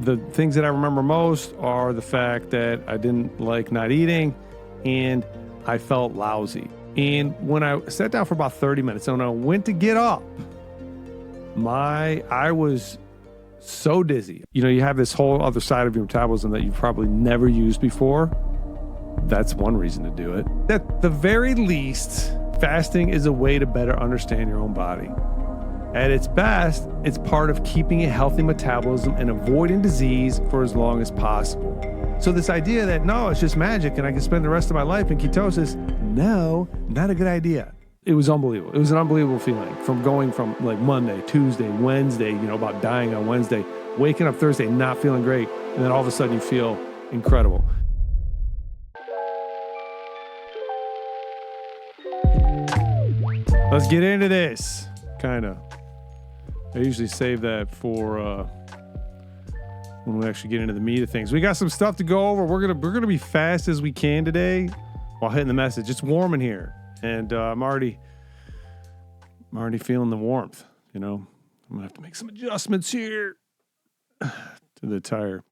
the things that I remember most are the fact that I didn't like not eating and I felt lousy. And when I sat down for about 30 minutes and when I went to get up, I was so dizzy. You know, you have this whole other side of your metabolism that you've probably never used before. That's one reason to do it. At the very least, fasting is a way to better understand your own body. At its best, it's part of keeping a healthy metabolism and avoiding disease for as long as possible. So this idea that, no, it's just magic and I can spend the rest of my life in ketosis, no, not a good idea. It was unbelievable. It was an unbelievable feeling from going from like Monday, Tuesday, Wednesday, about dying on Wednesday, waking up Thursday, not feeling great. And then all of a sudden you feel incredible. Let's get into this. Kind of. I usually save that for when we actually get into the meat of things. We got some stuff to go over. We're gonna be fast as we can today while hitting the message. It's warm in here, and I'm already feeling the warmth. I'm gonna have to make some adjustments here to the tire.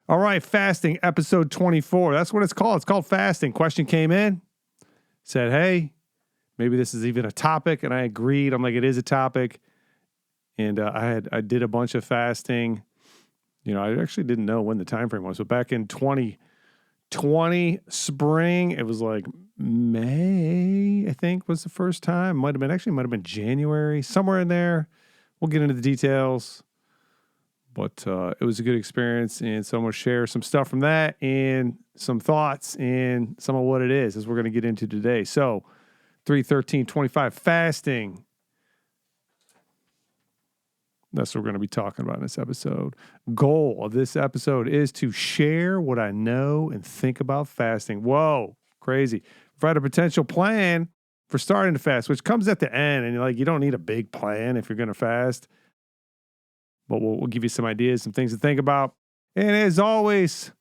All right, fasting episode 24. That's what it's called. It's called fasting. Question came in, said, hey, maybe this is even a topic, and I agreed. I'm like, it is a topic. And I did a bunch of fasting. I actually didn't know when the time frame was. So back in 2020 spring, it was like May, I think, was the first time. Might have been January, somewhere in there. We'll get into the details. But it was a good experience, and so I'm going to share some stuff from that and some thoughts and some of what it is as we're going to get into today. So 3/13/25 fasting. That's what we're going to be talking about in this episode. Goal of this episode is to share what I know and think about fasting. Whoa, crazy. Provide a potential plan for starting to fast, which comes at the end. And you don't need a big plan if you're going to fast. But we'll give you some ideas, some things to think about. And as always,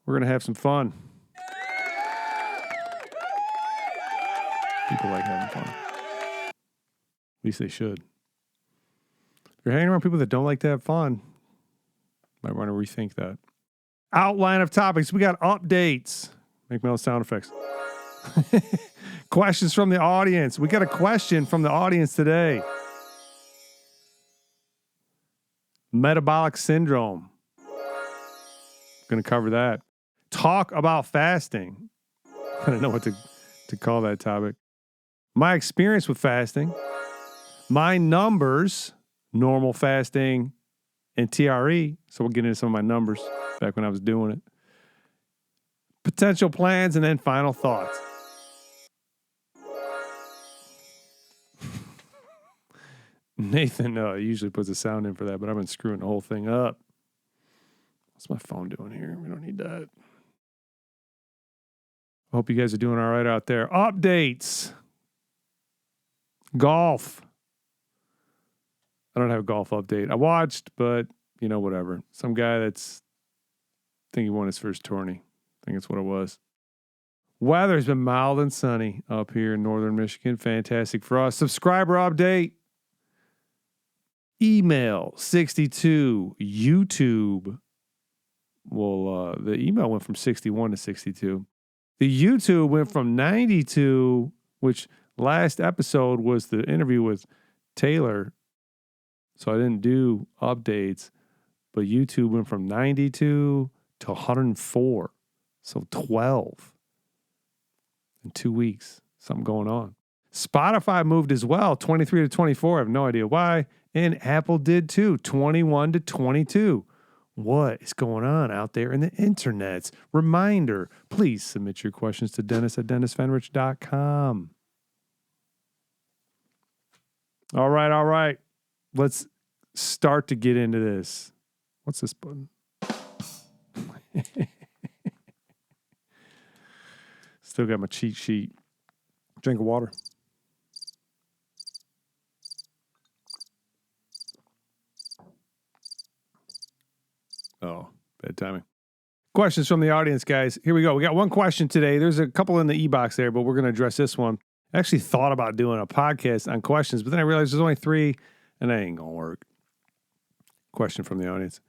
we're going to have some fun. People like having fun. At least they should. If you're hanging around people that don't like to have fun, might want to rethink that. Outline of topics. We got updates. Make my own sound effects. Questions from the audience. We got a question from the audience today. Metabolic syndrome. Going to cover that. Talk about fasting. I don't know what to call that topic. My experience with fasting. My numbers. Normal fasting and TRE. So we'll get into some of my numbers back when I was doing it. Potential plans and then final thoughts. Nathan usually puts a sound in for that, but I've been screwing the whole thing up. What's my phone doing here? We don't need that. I hope you guys are doing all right out there. Updates. Golf. I don't have a golf update. I watched, but, whatever. Some guy I think he won his first tourney. I think that's what it was. Weather's been mild and sunny up here in northern Michigan. Fantastic for us. Subscriber update. Email 62. YouTube. Well, the email went from 61 to 62. The YouTube went from 92, which last episode was the interview with Taylor. So I didn't do updates, but YouTube went from 92 to 104. So 12 in 2 weeks. Something going on. Spotify moved as well, 23 to 24. I have no idea why. And Apple did too, 21 to 22. What is going on out there in the internets? Reminder, please submit your questions to dennis@dennisfenrich.com. All right. Let's start to get into this. What's this button? Still got my cheat sheet. Drink of water. Oh, bad timing. Questions from the audience, guys. Here we go. We got one question today. There's a couple in the e-box there, but we're going to address this one. I actually thought about doing a podcast on questions, but then I realized there's only 3, and that ain't going to work. Question from the audience.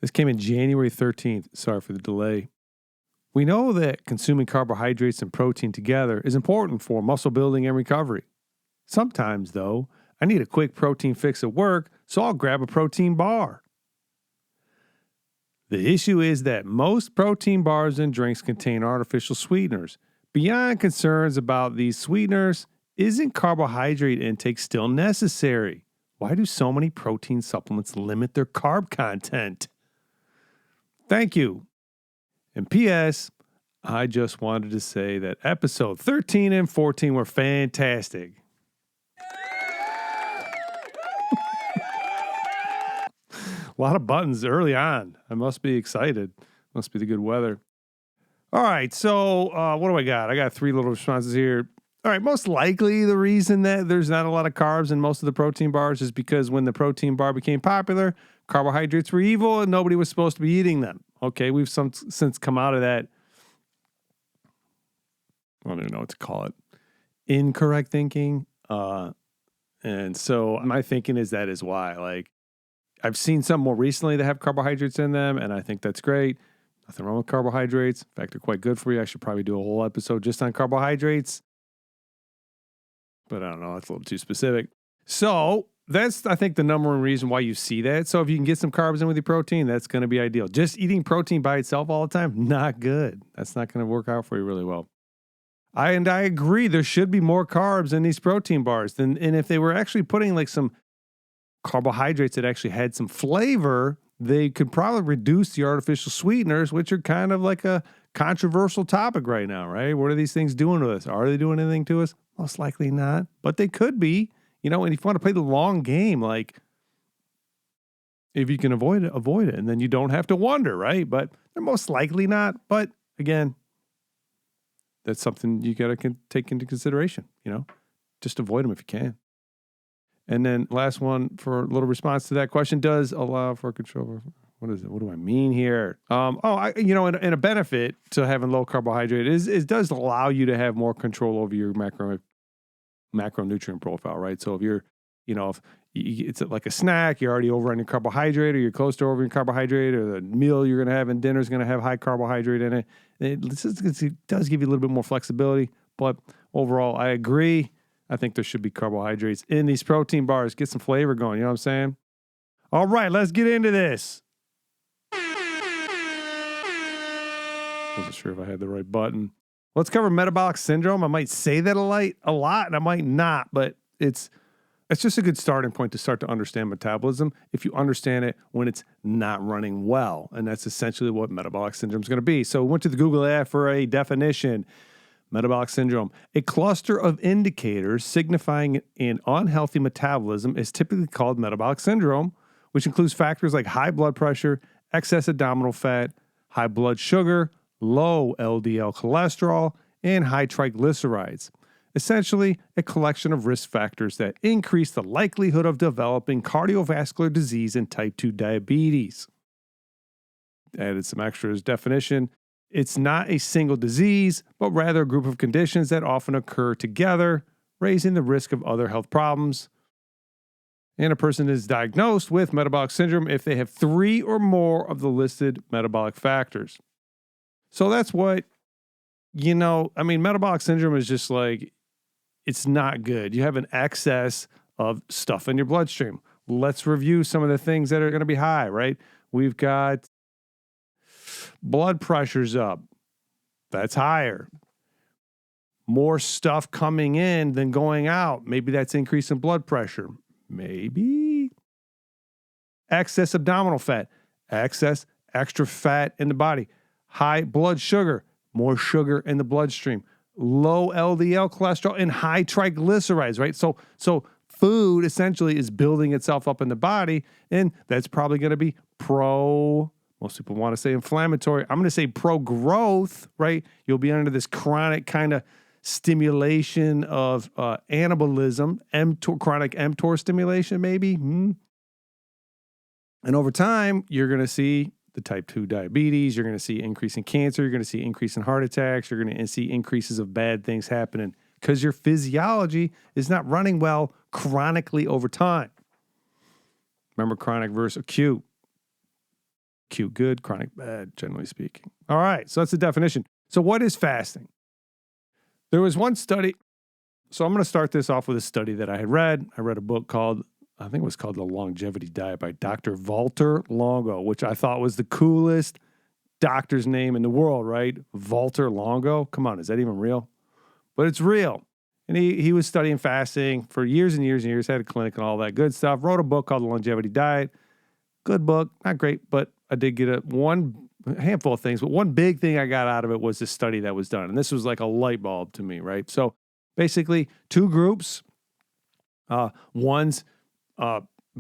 This came in January 13th. Sorry for the delay. We know that consuming carbohydrates and protein together is important for muscle building and recovery. Sometimes, though, I need a quick protein fix at work, so I'll grab a protein bar. The issue is that most protein bars and drinks contain artificial sweeteners. Beyond concerns about these sweeteners, isn't carbohydrate intake still necessary? Why do so many protein supplements limit their carb content? Thank you. And P.S., I just wanted to say that episode 13 and 14 were fantastic. A lot of buttons early on. I must be excited. Must be the good weather. All right, so what do I got? I got 3 little responses here. All right, most likely the reason that there's not a lot of carbs in most of the protein bars is because when the protein bar became popular, carbohydrates were evil and nobody was supposed to be eating them. Okay, we've since come out of that, I don't even know what to call it, incorrect thinking. And so my thinking is that is why. Like, I've seen some more recently that have carbohydrates in them, and I think that's great. Nothing wrong with carbohydrates. In fact, they're quite good for you. I should probably do a whole episode just on carbohydrates. But I don't know, that's a little too specific. So that's, I think, the number one reason why you see that. So if you can get some carbs in with your protein, that's going to be ideal. Just eating protein by itself all the time, not good. That's not going to work out for you really well. I agree, there should be more carbs in these protein bars. And if they were actually putting like some carbohydrates that actually had some flavor, they could probably reduce the artificial sweeteners, which are kind of like a controversial topic right now, right? What are these things doing to us? Are they doing anything to us? Most likely not, but they could be, and if you want to play the long game, like if you can avoid it, and then you don't have to wonder, right? But they're most likely not. But again, that's something you got to take into consideration, just avoid them if you can. And then last one for a little response to that question, does allow for control. What is it? What do I mean here? And a benefit to having low carbohydrate is it does allow you to have more control over your macronutrient profile, right? So if you're, if it's like a snack, you're already over on your carbohydrate, or you're close to over your carbohydrate, or the meal you're going to have in dinner is going to have high carbohydrate in it. It does give you a little bit more flexibility, but overall, I agree. I think there should be carbohydrates in these protein bars. Get some flavor going, you know what I'm saying? All right, let's get into this. Wasn't sure if I had the right button. Let's cover metabolic syndrome. I might say that a lot, and I might not, but it's just a good starting point to start to understand metabolism if you understand it when it's not running well. And that's essentially what metabolic syndrome is going to be. So we went to the Google app for a definition. Metabolic syndrome, a cluster of indicators signifying an unhealthy metabolism, is typically called metabolic syndrome, which includes factors like high blood pressure, excess abdominal fat, high blood sugar, low LDL cholesterol, and high triglycerides. Essentially, a collection of risk factors that increase the likelihood of developing cardiovascular disease and type 2 diabetes. Added some extras definition. It's not a single disease, but rather a group of conditions that often occur together, raising the risk of other health problems. And a person is diagnosed with metabolic syndrome if they have 3 or more of the listed metabolic factors. So that's what, metabolic syndrome is just like, it's not good. You have an excess of stuff in your bloodstream. Let's review some of the things that are going to be high, right? We've got blood pressure's up. That's higher. More stuff coming in than going out. Maybe that's increasing blood pressure. Maybe. Excess abdominal fat. Excess extra fat in the body. High blood sugar. More sugar in the bloodstream. Low LDL cholesterol and high triglycerides, right? So food essentially is building itself up in the body, and that's probably going to be most people want to say inflammatory. I'm going to say pro-growth, right? You'll be under this chronic kind of stimulation of anabolism, chronic mTOR stimulation maybe. And over time, you're going to see the type 2 diabetes. You're going to see increase in cancer. You're going to see increase in heart attacks. You're going to see increases of bad things happening because your physiology is not running well chronically over time. Remember chronic versus acute. acute good, chronic bad, generally speaking. All right, so that's the definition. So what is fasting? There was one study. So I'm going to start this off with a study that I had read. I read a book called, I think it was called The Longevity Diet by Dr. Walter Longo, which I thought was the coolest doctor's name in the world, right? Walter Longo. Come on, is that even real? But it's real. And he was studying fasting for years and years and years, had a clinic and all that good stuff, wrote a book called The Longevity Diet. Good book, not great, but I did get a handful of things. But one big thing I got out of it was the study that was done. And this was like a light bulb to me, right? So basically, two groups. One's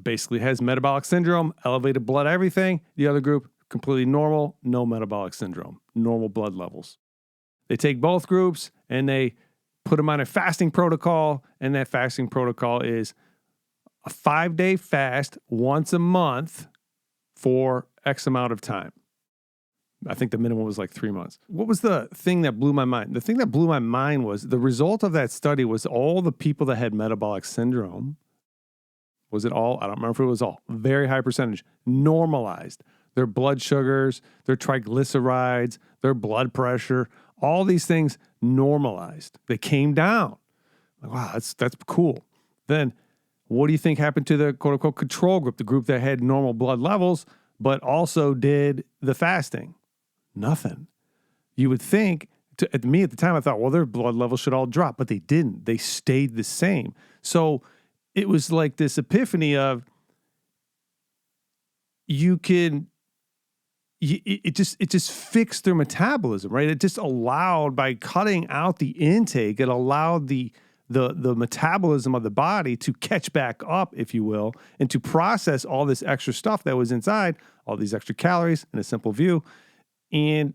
basically has metabolic syndrome, elevated blood, everything. The other group, completely normal, no metabolic syndrome, normal blood levels. They take both groups and they put them on a fasting protocol, and that fasting protocol is a 5-day fast once a month for X amount of time. I think the minimum was like 3 months. What was the thing that blew my mind? The thing that blew my mind was the result of that study was all the people that had metabolic syndrome. Was it all? I don't remember if it was all. Very high percentage. Normalized. Their blood sugars, their triglycerides, their blood pressure, all these things normalized. They came down. Like, wow, that's cool. Then what do you think happened to the quote-unquote control group, the group that had normal blood levels, but also did the fasting? Nothing. You would think, at the time, I thought, well, their blood levels should all drop, but they didn't. They stayed the same. So it was like this epiphany of it just fixed their metabolism, right? It just allowed, by cutting out the intake, it allowed the metabolism of the body to catch back up, if you will, and to process all this extra stuff that was inside, all these extra calories in a simple view, and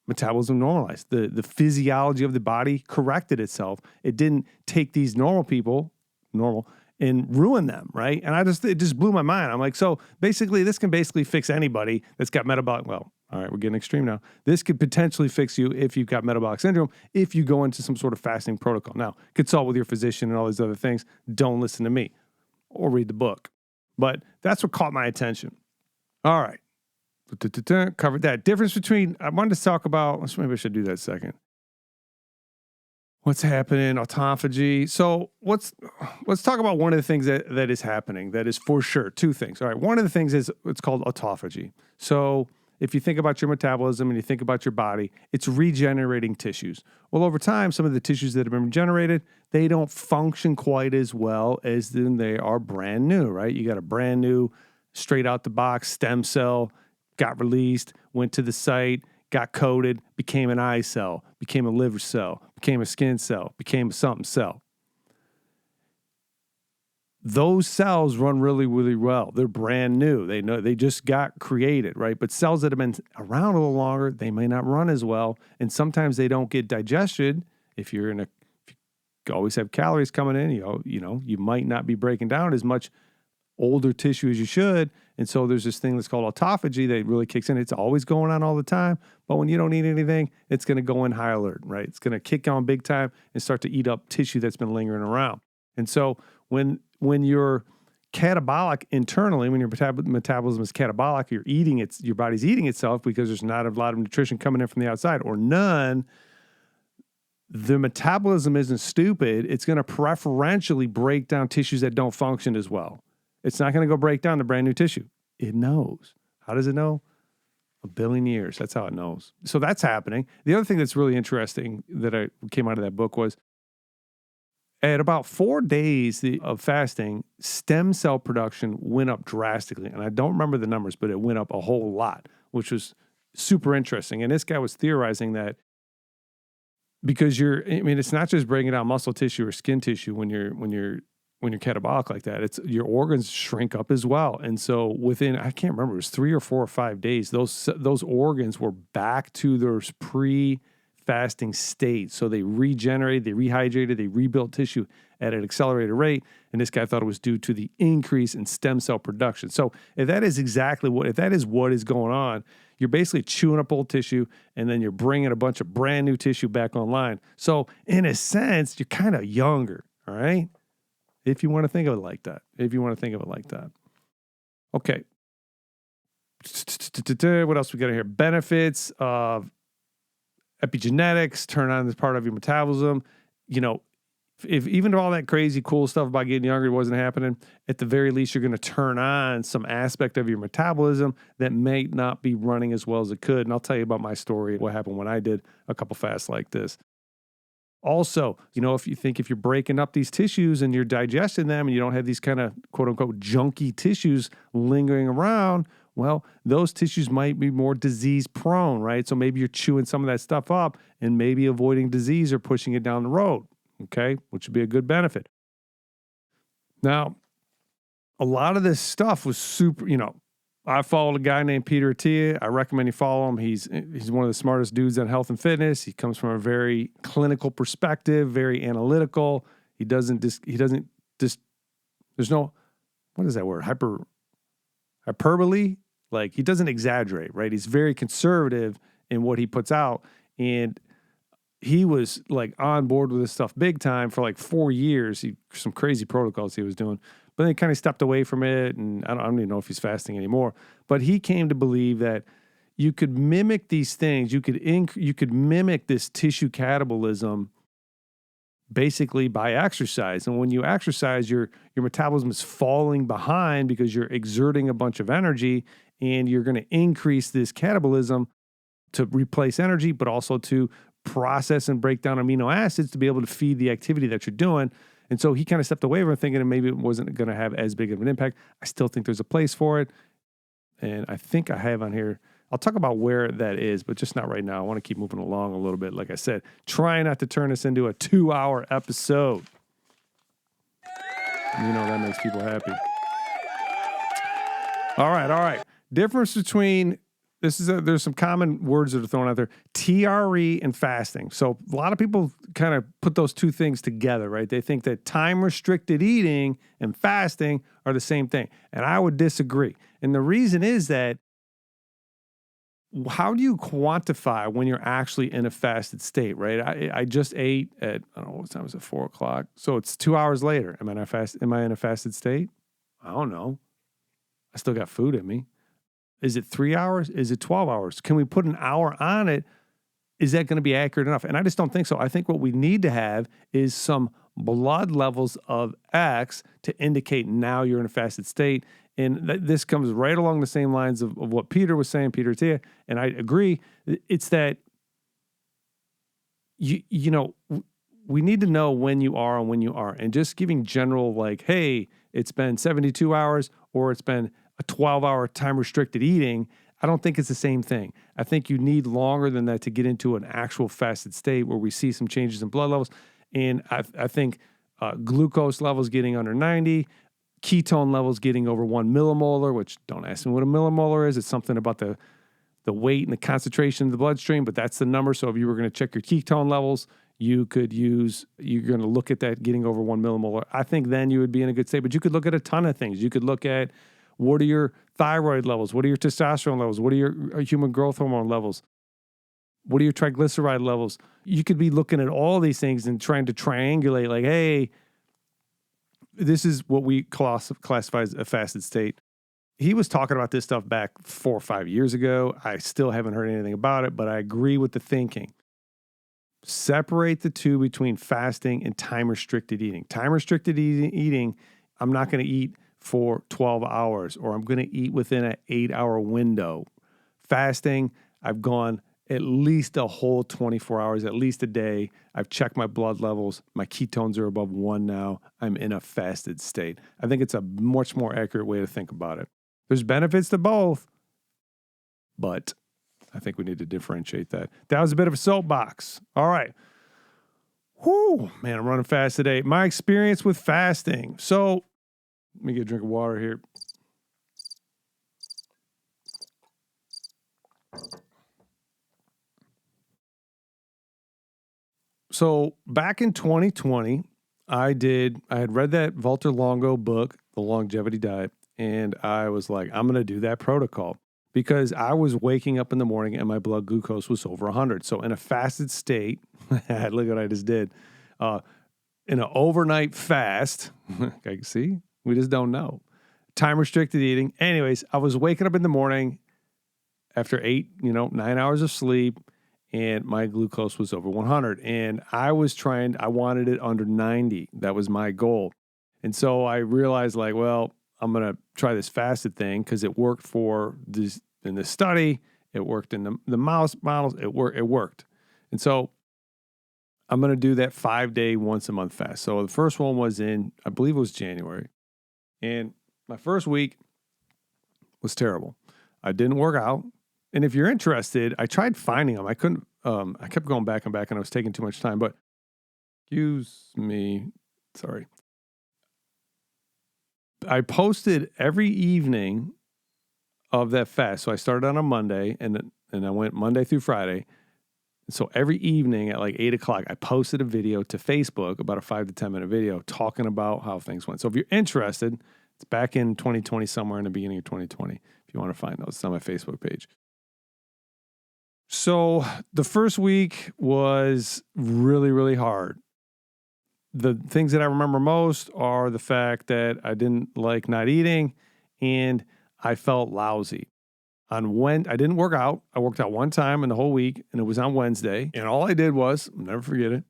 metabolism normalized. The physiology of the body corrected itself. It didn't take these normal people, and ruin them, right? And it just blew my mind. I'm like, so basically, this can basically fix anybody that's got metabolic, well, all right, we're getting extreme now. This could potentially fix you if you've got metabolic syndrome, if you go into some sort of fasting protocol. Now, consult with your physician and all these other things. Don't listen to me or read the book. But that's what caught my attention. All right. Covered that. Difference between, I wanted to talk about, maybe I should do that second. What's happening, autophagy. So let's talk about one of the things that is happening, that is for sure. Two things. All right, one of the things is it's called autophagy. So if you think about your metabolism and you think about your body, it's regenerating tissues. Well, over time, some of the tissues that have been regenerated, they don't function quite as well as when they are brand new, right? You got a brand new, straight out the box stem cell, got released, went to the site, got coded, became an eye cell, became a liver cell, became a skin cell, became a something cell. Those cells run really, really well. They're brand new. They just got created, right? But cells that have been around a little longer, they may not run as well. And sometimes they don't get digested. If you always have calories coming in, you might not be breaking down as much older tissue as you should. And so there's this thing that's called autophagy that really kicks in. It's always going on all the time. But when you don't eat anything, it's going to go in high alert, right? It's going to kick on big time and start to eat up tissue that's been lingering around. And so when you're catabolic internally, when your metabolism is catabolic, your body's eating itself because there's not a lot of nutrition coming in from the outside or none. The metabolism isn't stupid. It's going to preferentially break down tissues that don't function as well. It's not going to go break down the brand new tissue. It knows. How does it know? 1 billion years. That's how it knows. So that's happening. The other thing that's really interesting that came out of that book was at about 4 days of fasting, stem cell production went up drastically. And I don't remember the numbers, but it went up a whole lot, which was super interesting. And this guy was theorizing that because it's not just breaking down muscle tissue or skin tissue when you're catabolic like that, it's your organs shrink up as well. And so within, I can't remember, it was 3 or 4 or 5 days, those organs were back to their pre-fasting state. So they regenerated, they rehydrated, they rebuilt tissue at an accelerated rate. And this guy thought it was due to the increase in stem cell production. So if that is what is going on, you're basically chewing up old tissue and then you're bringing a bunch of brand new tissue back online. So in a sense, you're kind of younger, all right? If you want to think of it like that. Okay. What else we got here? Benefits of epigenetics, turn on this part of your metabolism. You know, if even all that crazy cool stuff about getting younger wasn't happening, at the very least, you're going to turn on some aspect of your metabolism that may not be running as well as it could. And I'll tell you about my story, what happened when I did a couple fasts like this. Also, you know, if you're breaking up these tissues and you're digesting them and you don't have these kind of quote unquote junky tissues lingering around, well, those tissues might be more disease prone, right? So maybe you're chewing some of that stuff up and maybe avoiding disease or pushing it down the road, okay? Which would be a good benefit. Now, a lot of this stuff was super, you know, I followed a guy named Peter Attia. I recommend you follow him. He's one of the smartest dudes on health and fitness. He comes from a very clinical perspective, very analytical. There's no, what is that word? Hyperbole? Like, he doesn't exaggerate, right? He's very conservative in what he puts out. And he was like on board with this stuff big time for like 4 years. Some crazy protocols he was doing. But then he kind of stepped away from it, and I don't even know if he's fasting anymore. But he came to believe that you could mimic these things. You could mimic this tissue catabolism basically by exercise. And when you exercise, your metabolism is falling behind because you're exerting a bunch of energy, and you're going to increase this catabolism to replace energy, but also to process and break down amino acids to be able to feed the activity that you're doing. And so he kind of stepped away from it, thinking that maybe it wasn't going to have as big of an impact. I still think there's a place for it. And I think I have on here, I'll talk about where that is, but just not right now. I want to keep moving along a little bit. Like I said, try not to turn this into a 2-hour episode. You know, that makes people happy. All right. Difference between, there's some common words that are thrown out there, TRE and fasting. So a lot of people kind of put those two things together, right? They think that time-restricted eating and fasting are the same thing. And I would disagree. And the reason is that how do you quantify when you're actually in a fasted state, right? I just ate at, I don't know, what time is it, 4 o'clock? So it's 2 hours later. Am I in a fasted state? I don't know. I still got food in me. Is it 3 hours? Is it 12 hours? Can we put an hour on it? Is that going to be accurate enough? And I just don't think so. I think what we need to have is some blood levels of X to indicate now you're in a fasted state. And this comes right along the same lines of what Peter was saying, Peter Attia, and I agree. It's that, you know, we need to know when you are and when you aren't. And just giving general like, hey, it's been 72 hours or it's been a 12-hour time-restricted eating, I don't think it's the same thing. I think you need longer than that to get into an actual fasted state where we see some changes in blood levels. And I think glucose levels getting under 90, ketone levels getting over 1 millimolar, which don't ask me what a millimolar is. It's something about the weight and the concentration of the bloodstream, but that's the number. So if you were going to check your ketone levels, you're going to look at that getting over 1 millimolar. I think then you would be in a good state. But you could look at a ton of things. You could look at what are your thyroid levels? What are your testosterone levels? What are your human growth hormone levels? What are your triglyceride levels? You could be looking at all these things and trying to triangulate like, hey, this is what we classify as a fasted state. He was talking about this stuff back 4 or 5 years ago. I still haven't heard anything about it, but I agree with the thinking. Separate the two between fasting and time-restricted eating. Time-restricted eating, I'm not going to eat for 12 hours, or I'm going to eat within an 8-hour window. Fasting, I've gone at least a whole 24 hours, at least a day. I've checked my blood levels. My ketones are above 1 now. I'm in a fasted state. I think it's a much more accurate way to think about it. There's benefits to both, but I think we need to differentiate that. That was a bit of a soapbox. All right. Whew, man, I'm running fast today. My experience with fasting. So let me get a drink of water here. So back in 2020, I had read that Walter Longo book, The Longevity Diet, and I was like, I'm going to do that protocol because I was waking up in the morning and my blood glucose was over 100. So in a fasted state, look what I just did, in an overnight fast, see, we just don't know. Time restricted eating. Anyways, I was waking up in the morning after 9 hours of sleep, and my glucose was over 100. And I wanted it under 90. That was my goal. And so I realized I'm going to try this fasted thing because it worked in the study. It worked in the mouse models. It worked. And so I'm going to do that 5-day, once a month fast. So the first one was I believe it was January. And my first week was terrible. I didn't work out. And if you're interested, I tried finding them. I couldn't, I kept going back and back and I was taking too much time, but excuse me. Sorry. I posted every evening of that fast. So I started on a Monday and I went Monday through Friday. So every evening at 8 o'clock, I posted a video to Facebook, about a 5 to 10 minute video talking about how things went. So if you're interested, it's back in 2020, somewhere in the beginning of 2020. If you want to find those, it's on my Facebook page. So the first week was really, really hard. The things that I remember most are the fact that I didn't like not eating and I felt lousy. I didn't work out. I worked out one time in the whole week and it was on Wednesday. And all I did was, I'll never forget it.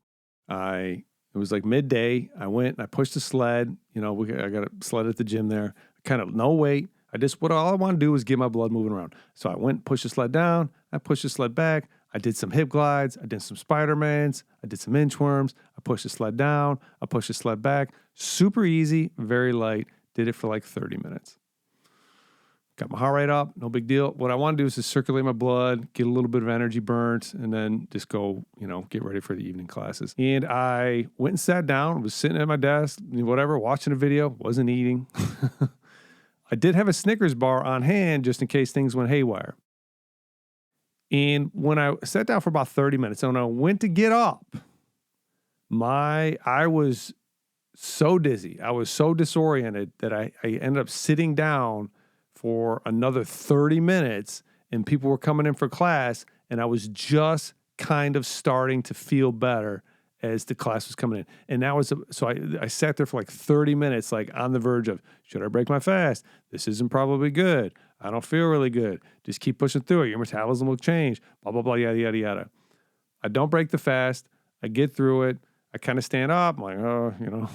It was midday. I went and I pushed the sled. I got a sled at the gym there. Kind of no weight. All I want to do was get my blood moving around. So I went, pushed the sled down. I pushed the sled back. I did some hip glides. I did some Spider-Mans. I did some inchworms. I pushed the sled down. I pushed the sled back. Super easy, very light. Did it for 30 minutes. Got my heart rate up. No big deal. What I want to do is just circulate my blood, get a little bit of energy burnt, and then just go, get ready for the evening classes. And I went and sat down, was sitting at my desk, whatever, watching a video, wasn't eating. I did have a Snickers bar on hand just in case things went haywire. And when I sat down for about 30 minutes, and when I went to get up, I was so dizzy. I was so disoriented that I ended up sitting down for another 30 minutes and people were coming in for class and I was just kind of starting to feel better as the class was coming in. And that was, so I sat there for 30 minutes, on the verge of, should I break my fast? This isn't probably good. I don't feel really good. Just keep pushing through it. Your metabolism will change, blah, blah, blah, yada, yada, yada. I don't break the fast. I get through it. I kind of stand up. I'm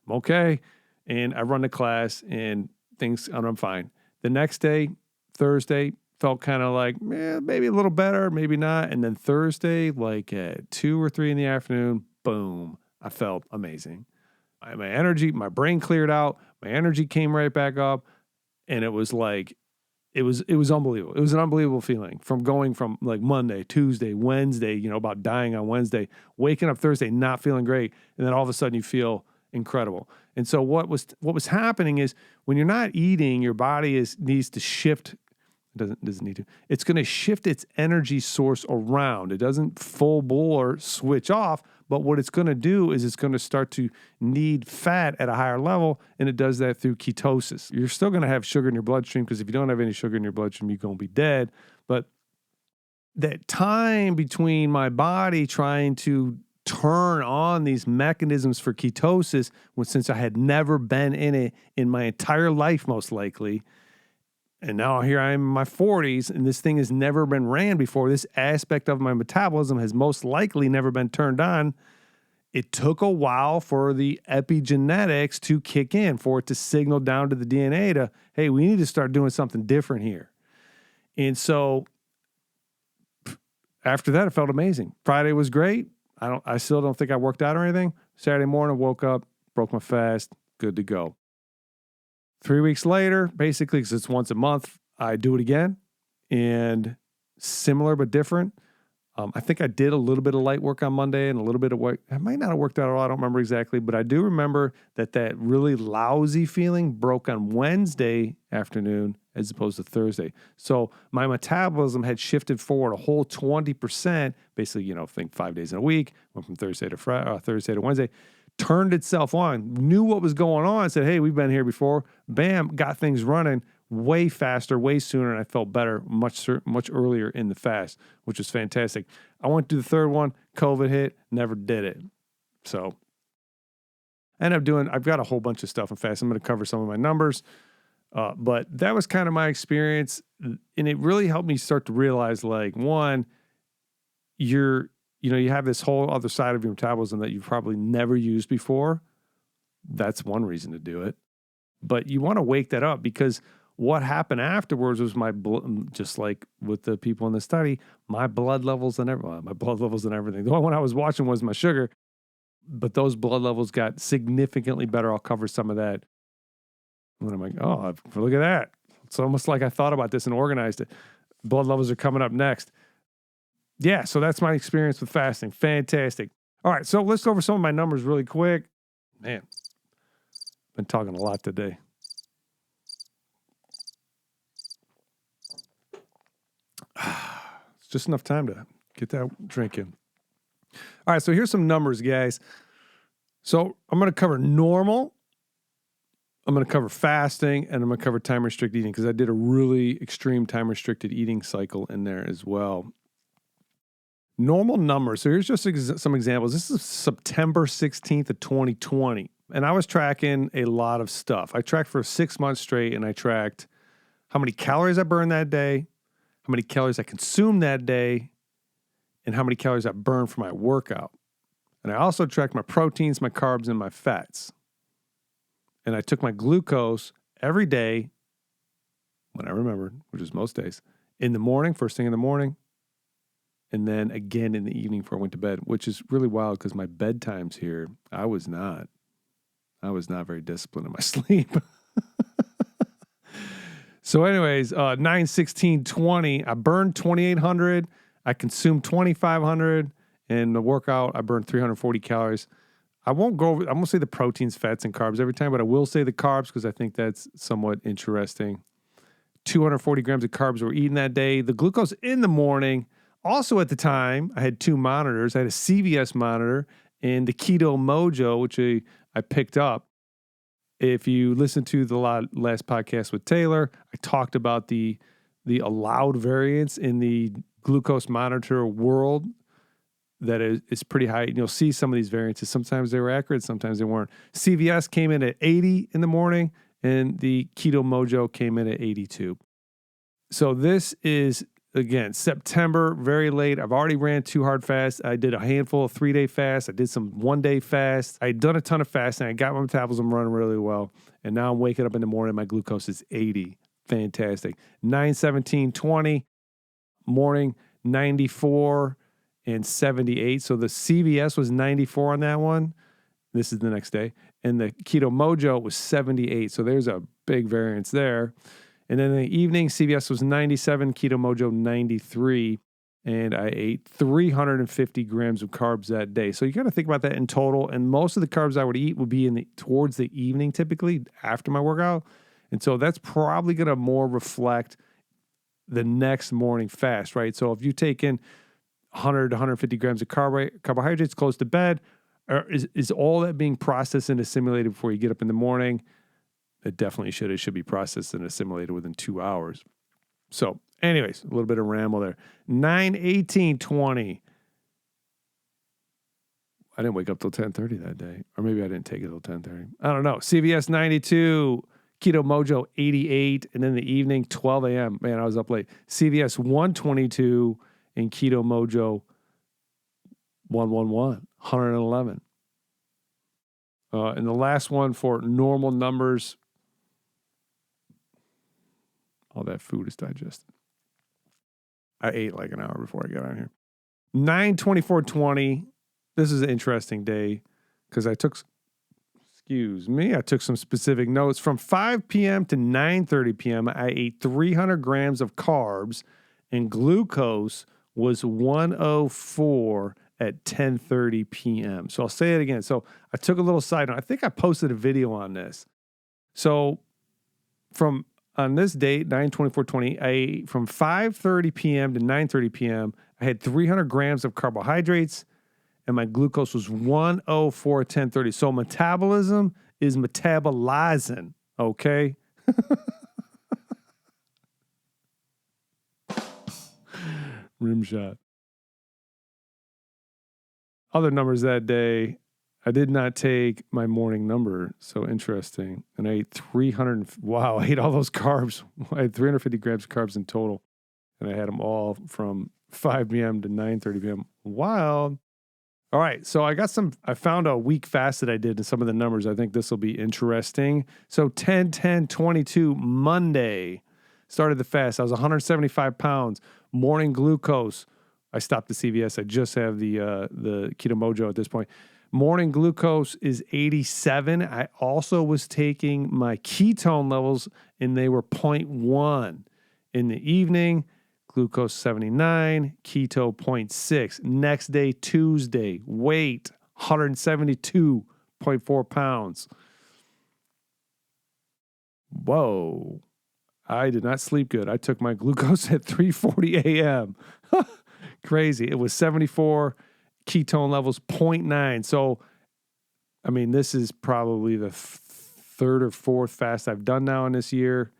I'm okay. And I run the class and I'm fine. The next day, Thursday, felt kind of maybe a little better, maybe not. And then Thursday, at 2 or 3 in the afternoon, boom, I felt amazing. My energy, my brain cleared out. My energy came right back up. And it was it was unbelievable. It was an unbelievable feeling from going from Monday, Tuesday, Wednesday, about dying on Wednesday, waking up Thursday, not feeling great. And then all of a sudden you feel incredible. And so what was happening is when you're not eating, your body needs to shift. Doesn't need to. It's going to shift its energy source around. It doesn't full bore switch off, but what it's going to do is it's going to start to need fat at a higher level, and it does that through ketosis. You're still going to have sugar in your bloodstream because if you don't have any sugar in your bloodstream, you're going to be dead. But that time between my body trying to turn on these mechanisms for ketosis, since I had never been in it in my entire life, most likely, and now here I am in my 40s, and this thing has never been ran before. This aspect of my metabolism has most likely never been turned on. It took a while for the epigenetics to kick in, for it to signal down to the DNA to, hey, we need to start doing something different here. And so after that, it felt amazing. Friday was great. I still don't think I worked out or anything. Saturday morning, woke up, broke my fast, good to go. 3 weeks later, basically, because it's once a month, I do it again. And similar but different. I think I did a little bit of light work on Monday and a little bit of work. I might not have worked out at all. I don't remember exactly. But I do remember that really lousy feeling broke on Wednesday afternoon as opposed to Thursday. So my metabolism had shifted forward a whole 20%. Basically, think 5 days in a week. Went from Thursday to Wednesday. Turned itself on, knew what was going on, said, hey, we've been here before. Bam, got things running way faster, way sooner, and I felt better much earlier in the fast, which was fantastic. I went to the third one, COVID hit, never did it. So I've got a whole bunch of stuff in fast. I'm going to cover some of my numbers. But that was kind of my experience. And it really helped me start to realize, like, one, you have this whole other side of your metabolism that you've probably never used before. That's one reason to do it. But you want to wake that up, because what happened afterwards was just like with the people in the study, my blood levels and everything. The only one I was watching was my sugar, but those blood levels got significantly better. I'll cover some of that. And I'm like, oh, look at that. It's almost like I thought about this and organized it. Blood levels are coming up next. Yeah, so that's my experience with fasting. Fantastic. All right, so let's go over some of my numbers really quick. Man, been talking a lot today. It's just enough time to get that drink in. All right, so here's some numbers, guys. So I'm going to cover normal, I'm going to cover fasting, and I'm going to cover time-restricted eating, because I did a really extreme time-restricted eating cycle in there as well. Normal numbers. So here's just some examples. This is September 16th of 2020, and I was tracking a lot of stuff. I tracked for 6 months straight, and I tracked how many calories I burned that day, how many calories I consumed that day, and how many calories I burned for my workout. And I also tracked my proteins, my carbs, and my fats. And I took my glucose every day, when I remembered, which is most days, in the morning, first thing in the morning, and then again in the evening before I went to bed, which is really wild because my bedtimes here, I was not very disciplined in my sleep. So anyways, 9/16/20, I burned 2,800. I consumed 2,500. In the workout, I burned 340 calories. I won't say the proteins, fats, and carbs every time, but I will say the carbs because I think that's somewhat interesting. 240 grams of carbs were eaten that day. The glucose in the morning. Also at the time, I had two monitors. I had a CVS monitor and the Keto Mojo, which I picked up. If you listen to the last podcast with Taylor, I talked about the allowed variance in the glucose monitor world that is pretty high. And you'll see some of these variances. Sometimes they were accurate, sometimes they weren't. CVS came in at 80 in the morning, and the Keto Mojo came in at 82. So this is, again, September, very late. I've already ran 2 hard fasts. I did a handful of 3-day fasts. I did some 1-day fasts. I had done a ton of fasting. I got my metabolism running really well. And now I'm waking up in the morning. My glucose is 80. Fantastic. 9/17/20, morning 94 and 78. So the CVS was 94 on that one. This is the next day. And the Keto Mojo was 78. So there's a big variance there. And then in the evening, CVS was 97, Keto Mojo 93, and I ate 350 grams of carbs that day. So you got to think about that in total. And most of the carbs I would eat would be towards the evening, typically after my workout. And so that's probably going to more reflect the next morning fast, right? So if you take in 100 to 150 grams of carbohydrates close to bed, is all that being processed and assimilated before you get up in the morning? It definitely should. It should be processed and assimilated within 2 hours. So anyways, a little bit of ramble there. 9/18/20. I didn't wake up till 10:30 that day. Or maybe I didn't take it till 10:30. I don't know. CVS 92, Keto Mojo 88, and in the evening, 12 a.m. Man, I was up late. CVS 122 and Keto Mojo 111. And the last one for normal numbers, all that food is digested. I ate like an hour before I got on here. 9/24/20. This is an interesting day because I took some specific notes. From 5 p.m. to 9:30 p.m., I ate 300 grams of carbs, and glucose was 104 at 10:30 p.m. So I'll say it again. So I took a little side note. I think I posted a video on this. So on this date, 9/24/20, from 5:30 p.m. to 9:30 p.m., I had 300 grams of carbohydrates, and my glucose was 104 at 10:30. So metabolism is metabolizing, okay? Rim shot. Other numbers that day, I did not take my morning number. So interesting. And I ate I ate all those carbs. I had 350 grams of carbs in total. And I had them all from 5 p.m. to 9:30 p.m. Wild. All right. So I found a week fast that I did and some of the numbers. I think this will be interesting. So 10-10-22 Monday started the fast. I was 175 pounds. Morning glucose. I stopped the CVS. I just have the Keto Mojo at this point. Morning glucose is 87. I also was taking my ketone levels and they were 0.1. In the evening, glucose 79, keto 0.6. Next day, Tuesday, weight 172.4 pounds. Whoa. I did not sleep good. I took my glucose at 3:40 a.m. Crazy. It was 74, ketone levels 0.9. So, I mean, this is probably the third or fourth fast I've done now in this year.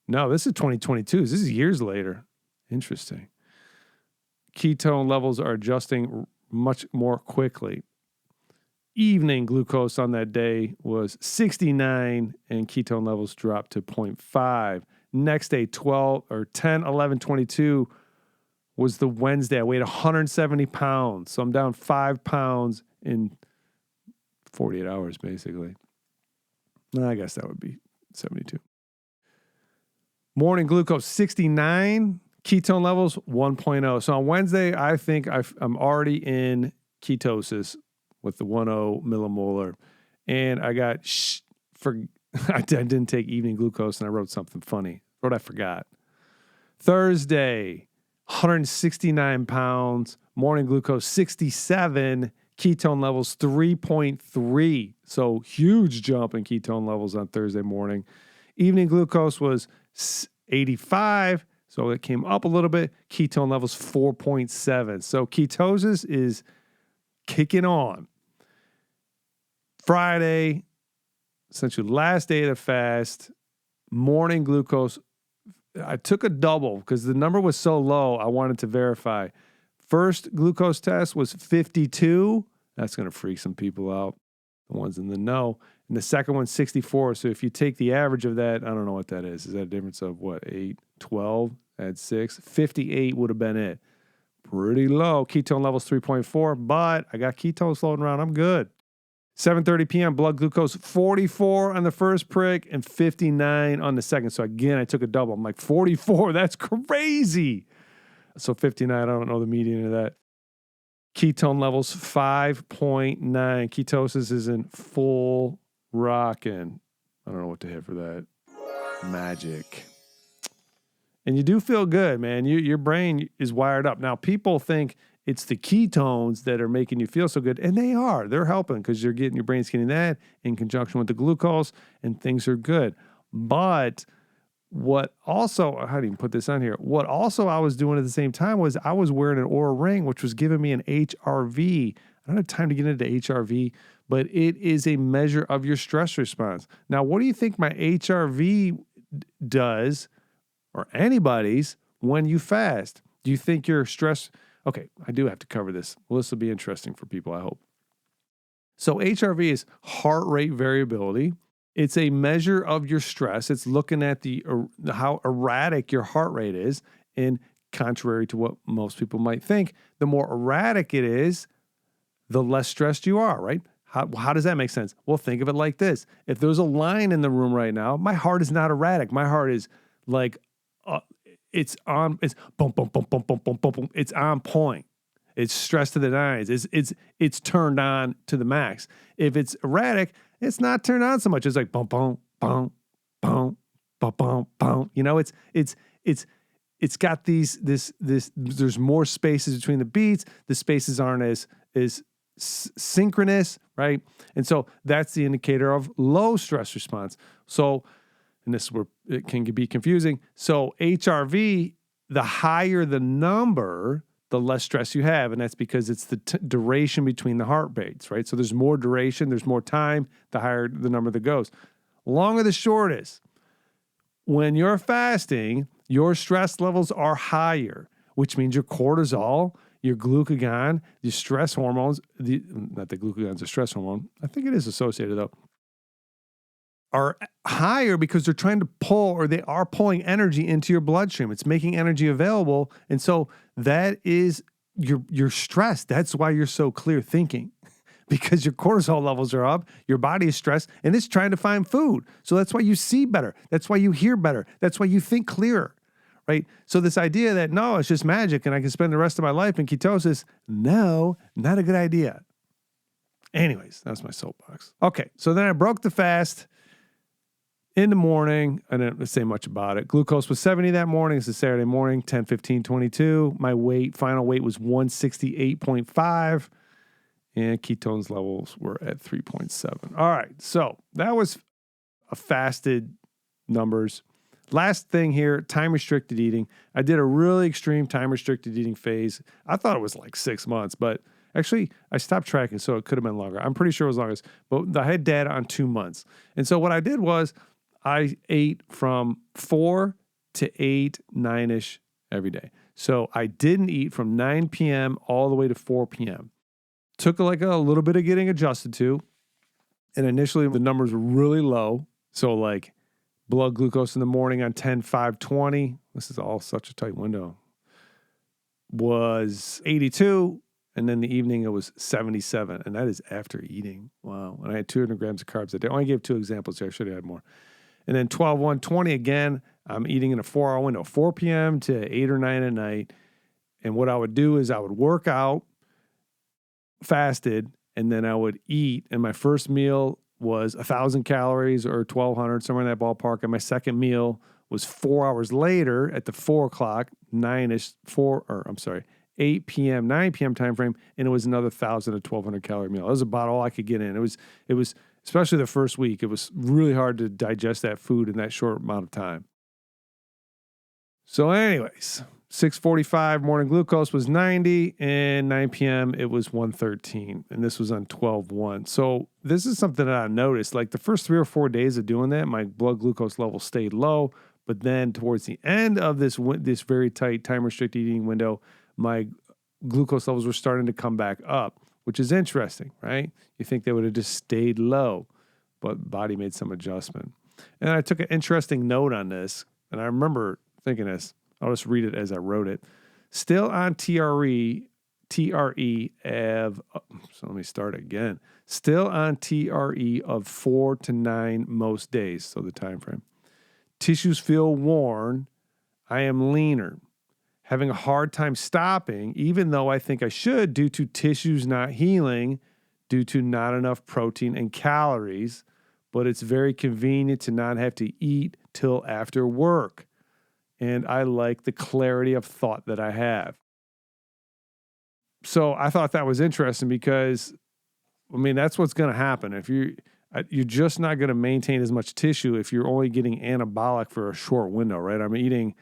No, this is 2022. This is years later. Interesting. Ketone levels are adjusting much more quickly. Evening glucose on that day was 69 and ketone levels dropped to 0.5. Next day, 10-11-22 was the Wednesday. I weighed 170 pounds. So I'm down 5 pounds in 48 hours, basically. No, I guess that would be 72. Morning glucose 69, ketone levels 1.0. So on Wednesday, I think I'm already in ketosis with the 10 millimolar. And I got, I didn't take evening glucose and I wrote something funny. What I forgot. Thursday, 169 pounds, morning glucose 67, ketone levels 3.3. So huge jump in ketone levels on Thursday morning. Evening glucose was 85, so it came up a little bit. Ketone levels 4.7. So ketosis is kicking on. Friday, essentially last day of the fast, morning glucose. I took a double because the number was so low, I wanted to verify. First glucose test was 52. That's going to freak some people out, the ones in the know. And the second one's 64. So if you take the average of that, I don't know what that is. Is that a difference of what, 8, 12, add 6? 58 would have been it. Pretty low. Ketone levels 3.4, but I got ketones floating around. I'm good. 7:30 p.m., blood glucose 44 on the first prick and 59 on the second. So again, I took a double. I'm like, 44, that's crazy. So 59, I don't know the median of that. Ketone levels 5.9. Ketosis is in full rockin'. I don't know what to hit for that. Magic. And you do feel good, man. Your brain is wired up. Now, people think it's the ketones that are making you feel so good, and they are. They're helping because your brain's getting that in conjunction with the glucose, and things are good. But what also, how do you put this on here? What also I was doing at the same time was I was wearing an Oura ring, which was giving me an HRV. I don't have time to get into HRV, but it is a measure of your stress response. Now, what do you think my HRV does, or anybody's, when you fast? Do you think your stress... Okay, I do have to cover this. Well, this will be interesting for people, I hope. So HRV is heart rate variability. It's a measure of your stress. It's looking at how erratic your heart rate is. And contrary to what most people might think, the more erratic it is, the less stressed you are, right? How does that make sense? Well, think of it like this. If there's a line in the room right now, my heart is not erratic. My heart is like... it's boom, boom, boom, boom, boom, boom, boom, boom. It's on point. It's stressed to the nines. It's turned on to the max. If it's erratic, it's not turned on so much. It's like boom, boom, boom, boom, boom, boom, boom. You know, it's got this. There's more spaces between the beats. The spaces aren't as synchronous, right? And so that's the indicator of low stress response. So. And this is where it can be confusing. So HRV, the higher the number, the less stress you have. And that's because it's the duration between the heart rates, right? So there's more duration, there's more time, the higher the number that goes. Long or the short is, when you're fasting, your stress levels are higher, which means your cortisol, your glucagon, your stress hormones, not the glucagon's a stress hormone, I think it is associated though, are higher because they're trying to pull, or they are pulling energy into your bloodstream. It's making energy available. And so that is you're stressed. That's why you're so clear thinking, because your cortisol levels are up, your body is stressed, and it's trying to find food. So that's why you see better. That's why you hear better. That's why you think clearer, right? So this idea that, no, it's just magic and I can spend the rest of my life in ketosis, no, not a good idea. Anyways, that's my soapbox. Okay, so then I broke the fast in the morning. I didn't say much about it. Glucose was 70 that morning. It's a Saturday morning, 10, 15, 22. My final weight was 168.5. And ketones levels were at 3.7. All right, so that was a fasted numbers. Last thing here, time-restricted eating. I did a really extreme time-restricted eating phase. I thought it was like 6 months, but actually I stopped tracking, so it could have been longer. I'm pretty sure it was longer, but I had data on 2 months. And so what I did was I ate from 4 to 8, 9-ish every day. So I didn't eat from 9 p.m. all the way to 4 p.m. Took like a little bit of getting adjusted to. And initially the numbers were really low. So like blood glucose in the morning on 10/5/20, this is all such a tight window, was 82. And then the evening it was 77. And that is after eating. Wow. And I had 200 grams of carbs a day. I only gave 2 examples here. I should have had more. And then 12/1/20 again, I'm eating in a 4-hour window, 4 p.m. to 8 or 9 at night. And what I would do is I would work out, fasted, and then I would eat. And my first meal was 1,000 calories or 1,200, somewhere in that ballpark. And my second meal was 4 hours later at the 4 o'clock, 8 p.m., 9 p.m. time frame, and it was another 1,000 to 1,200 calorie meal. That was about all I could get in. It was especially the first week, it was really hard to digest that food in that short amount of time. So anyways, 6:45 morning glucose was 90, and 9 p.m. it was 113, and this was on 12/1. So this is something that I noticed. Like the first 3 or 4 days of doing that, my blood glucose level stayed low, but then towards the end of this very tight time-restricted eating window, my glucose levels were starting to come back up, which is interesting, right? You think they would have just stayed low, but body made some adjustment. And I took an interesting note on this, and I remember thinking this. I'll just read it as I wrote it. Still on TRE of, so let me start again. Still on TRE of 4 to 9 most days, so the time frame. Tissues feel worn. I am leaner. Having a hard time stopping, even though I think I should, due to tissues not healing, due to not enough protein and calories, but it's very convenient to not have to eat till after work. And I like the clarity of thought that I have. So I thought that was interesting because, I mean, that's what's going to happen. If you're just not going to maintain as much tissue if you're only getting anabolic for a short window, right? I'm eating,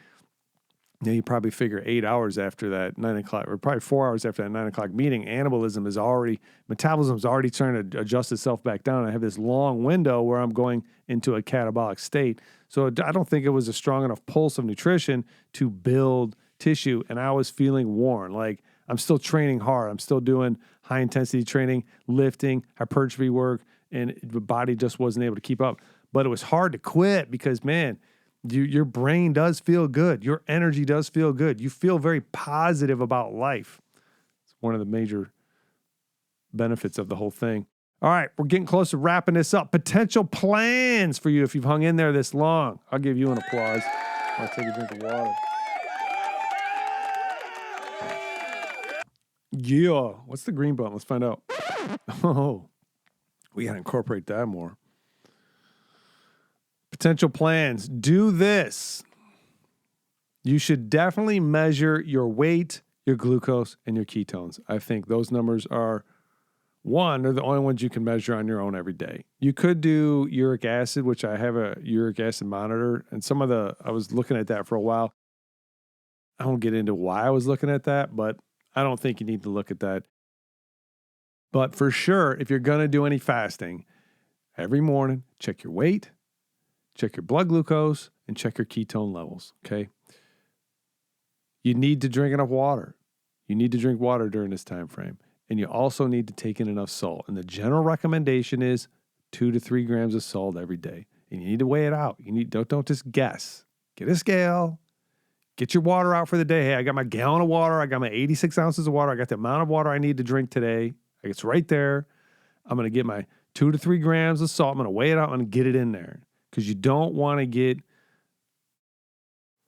you probably figure 8 hours after that 9 o'clock, or probably 4 hours after that 9 o'clock meeting, metabolism is already trying to adjust itself back down. I have this long window where I'm going into a catabolic state. So I don't think it was a strong enough pulse of nutrition to build tissue. And I was feeling worn. Like I'm still training hard. I'm still doing high intensity training, lifting, hypertrophy work, and the body just wasn't able to keep up. But it was hard to quit because, man, your brain does feel good. Your energy does feel good. You feel very positive about life. It's one of the major benefits of the whole thing. All right, we're getting close to wrapping this up. Potential plans for you if you've hung in there this long. I'll give you an applause. I'll take a drink of water. Yeah. What's the green button? Let's find out. Oh, we got to incorporate that more. Potential plans. Do this. You should definitely measure your weight, your glucose, and your ketones. I think those numbers are the only ones you can measure on your own every day. You could do uric acid, which I have a uric acid monitor, and I was looking at that for a while. I won't get into why I was looking at that, but I don't think you need to look at that. But for sure, if you're going to do any fasting, every morning, check your weight, check your blood glucose, and check your ketone levels, okay? You need to drink enough water. You need to drink water during this time frame. And you also need to take in enough salt. And the general recommendation is 2 to 3 grams of salt every day. And you need to weigh it out. Don't just guess. Get a scale. Get your water out for the day. Hey, I got my gallon of water. I got my 86 ounces of water. I got the amount of water I need to drink today. It's right there. I'm going to get my 2 to 3 grams of salt. I'm going to weigh it out and get it in there. Because you don't want to get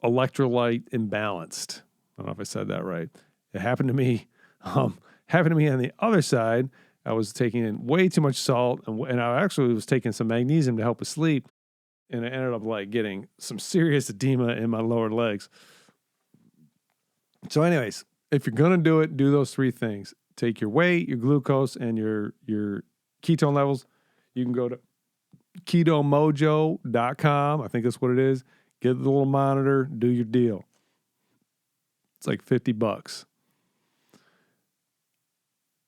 electrolyte imbalanced. I don't know if I said that right. It happened to me. Happened to me on the other side. I was taking in way too much salt, and I actually was taking some magnesium to help with sleep, and I ended up like getting some serious edema in my lower legs. So anyways, if you're going to do it, do those 3 things. Take your weight, your glucose, and your ketone levels. You can go to ketomojo.com. I think that's what it is. Get the little monitor, do your deal. It's like $50.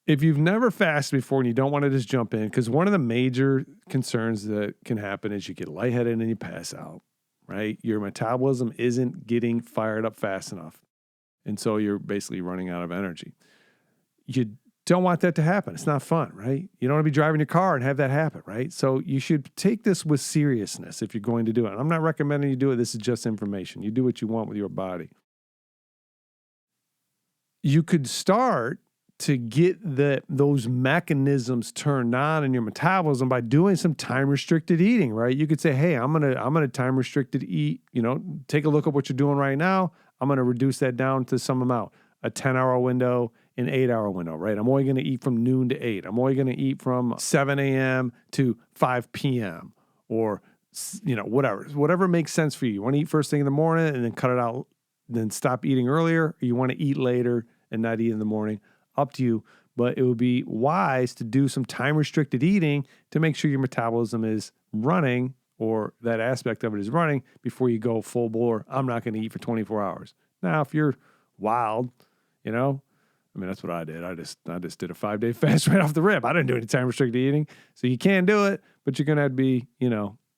If you've never fasted before and you don't want to just jump in, because one of the major concerns that can happen is you get lightheaded and you pass out, right? Your metabolism isn't getting fired up fast enough. And so you're basically running out of energy. You don't want that to happen. It's not fun, right? You don't want to be driving your car and have that happen, right? So you should take this with seriousness if you're going to do it. I'm not recommending you do it. This is just information. You do what you want with your body. You could start to get those mechanisms turned on in your metabolism by doing some time-restricted eating, right? You could say, hey, I'm gonna time-restricted eat, take a look at what you're doing right now. I'm gonna reduce that down to some amount, a 10-hour window, an 8-hour window, right? I'm only gonna eat from noon to 8. I'm only gonna eat from 7 a.m. to 5 p.m. or, whatever makes sense for you. You wanna eat first thing in the morning and then cut it out, then stop eating earlier, or you wanna eat later and not eat in the morning. Up to you, but it would be wise to do some time-restricted eating to make sure your metabolism is running, or that aspect of it is running, before you go full bore. I'm not going to eat for 24 hours. Now, if you're wild, that's what I did. I just did a 5-day fast right off the rip. I didn't do any time-restricted eating, so you can do it, but you're going to have to be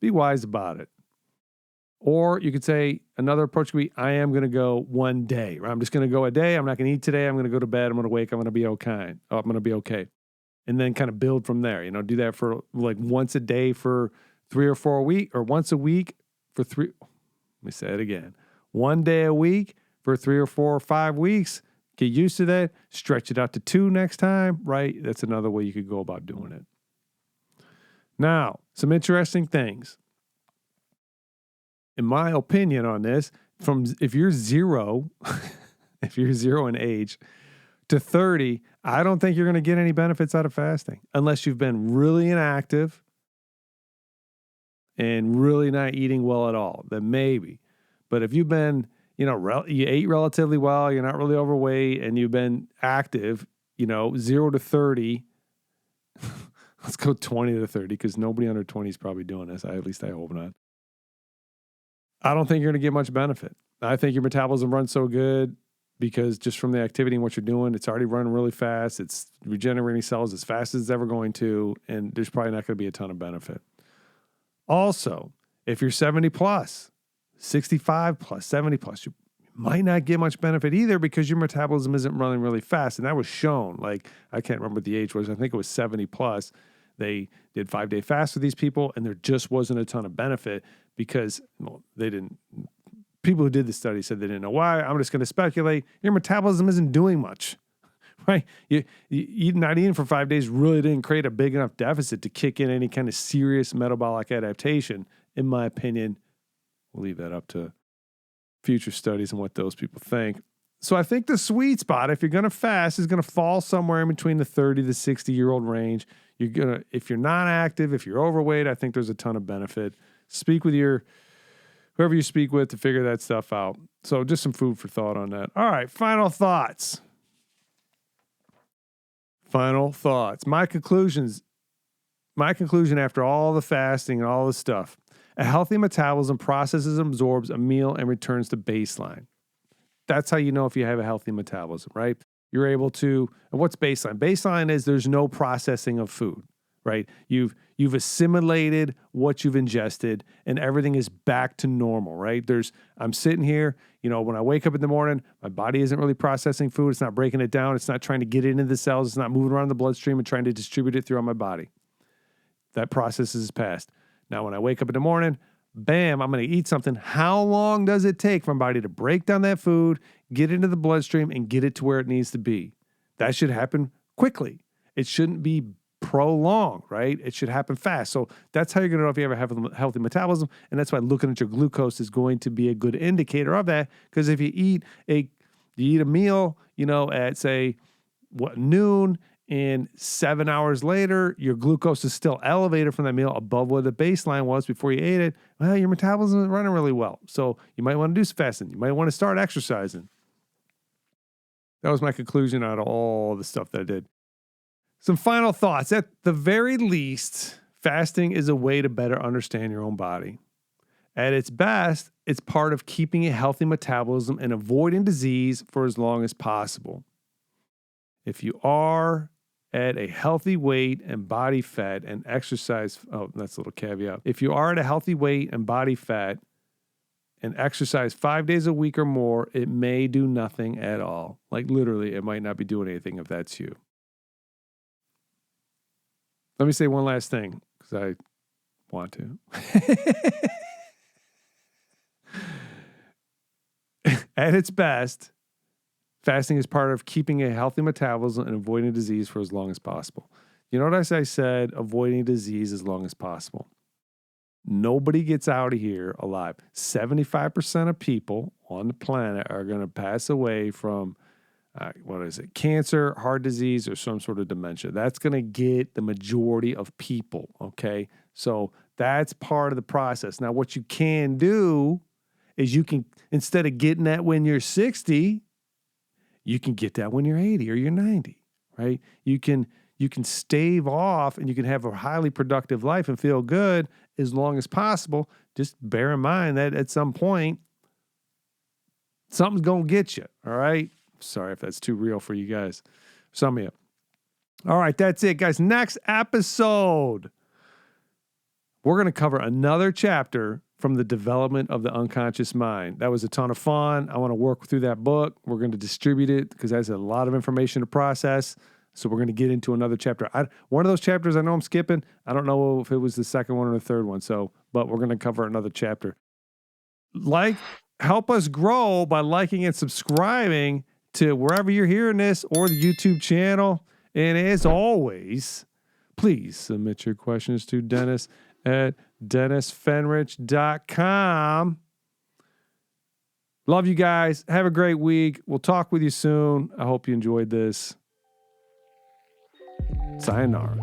wise about it. Or you could say another approach could be, I am going to go one day. Right? I'm just going to go a day. I'm not going to eat today. I'm going to go to bed. I'm going to wake. I'm going to be okay. I'm going to be okay. And then kind of build from there. Do that for like once a day for 3 or 4 weeks, or once a week for 3. Let me say it again. One day a week for 3 or 4 or 5 weeks. Get used to that. Stretch it out to 2 next time, right? That's another way you could go about doing it. Now, some interesting things. In my opinion on this, if you're 0 in age to 30, I don't think you're going to get any benefits out of fasting unless you've been really inactive and really not eating well at all. Then maybe. But if you've been, you ate relatively well, you're not really overweight, and you've been active, 0 to 30, let's go 20 to 30, because nobody under 20 is probably doing this. At least I hope not. I don't think you're going to get much benefit. I think your metabolism runs so good because just from the activity and what you're doing, it's already running really fast. It's regenerating cells as fast as it's ever going to, and there's probably not going to be a ton of benefit. Also, if you're 70 plus, 65 plus, 70 plus, you might not get much benefit either because your metabolism isn't running really fast. And that was shown. Like, I can't remember what the age was. I think it was 70 plus. They did 5-day fast with these people, and there just wasn't a ton of benefit because people who did the study said they didn't know why. I'm just going to speculate. Your metabolism isn't doing much, right? You not eating for 5 days really didn't create a big enough deficit to kick in any kind of serious metabolic adaptation, in my opinion. We'll leave that up to future studies and what those people think. So I think the sweet spot, if you're going to fast, is going to fall somewhere in between the 30 to 60-year-old range. If you're not active, if you're overweight, I think there's a ton of benefit. Speak with whoever you speak with to figure that stuff out. So just some food for thought on that. All right, final thoughts. My conclusion after all the fasting and all this stuff: a healthy metabolism processes and absorbs a meal and returns to baseline. That's how you know if you have a healthy metabolism, right? You're able to, and what's baseline? Baseline is there's no processing of food, right? You've assimilated what you've ingested and everything is back to normal, right? I'm sitting here, when I wake up in the morning, my body isn't really processing food. It's not breaking it down. It's not trying to get it into the cells. It's not moving around the bloodstream and trying to distribute it throughout my body. That process is past. Now, when I wake up in the morning, bam, I'm going to eat something. How long does it take for my body to break down that food, get into the bloodstream, and get it to where it needs to be? That should happen quickly. It shouldn't be prolonged, right? It should happen fast. So that's how you're going to know if you ever have a healthy metabolism. And that's why looking at your glucose is going to be a good indicator of that. Because if you eat a meal, at say noon, and 7 hours later, your glucose is still elevated from that meal above what the baseline was before you ate it, well, your metabolism is running really well. So you might want to do some fasting. You might want to start exercising. That was my conclusion out of all the stuff that I did. Some final thoughts. At the very least, fasting is a way to better understand your own body. At its best, it's part of keeping a healthy metabolism and avoiding disease for as long as possible. If you are at a healthy weight and body fat and exercise, that's a little caveat. If you are at a healthy weight and body fat and exercise 5 days a week or more, it may do nothing at all. Like literally, it might not be doing anything if that's you. Let me say one last thing because I want to. At its best, fasting is part of keeping a healthy metabolism and avoiding disease for as long as possible. You know what I said? Avoiding disease as long as possible. Nobody gets out of here alive. 75% of people on the planet are going to pass away from, cancer, heart disease, or some sort of dementia. That's going to get the majority of people, okay? So that's part of the process. Now, what you can do is you can, instead of getting that when you're 60, you can get that when you're 80 or you're 90, right? You can stave off and you can have a highly productive life and feel good as long as possible. Just bear in mind that at some point, something's going to get you, all right? Sorry if that's too real for you guys. Some of you. All right, that's it, guys. Next episode, we're going to cover another chapter from the development of the unconscious mind. That was a ton of fun. I want to work through that book. We're going to distribute it because that's a lot of information to process. So we're going to get into another chapter. One of those chapters I know I'm skipping. I don't know if it was the second one or the third one. But we're going to cover another chapter. Help us grow by liking and subscribing to wherever you're hearing this or the YouTube channel. And as always, please submit your questions to Dennis at DennisFenrich.com. Love you guys. Have a great week. We'll talk with you soon. I hope you enjoyed this. Sayonara.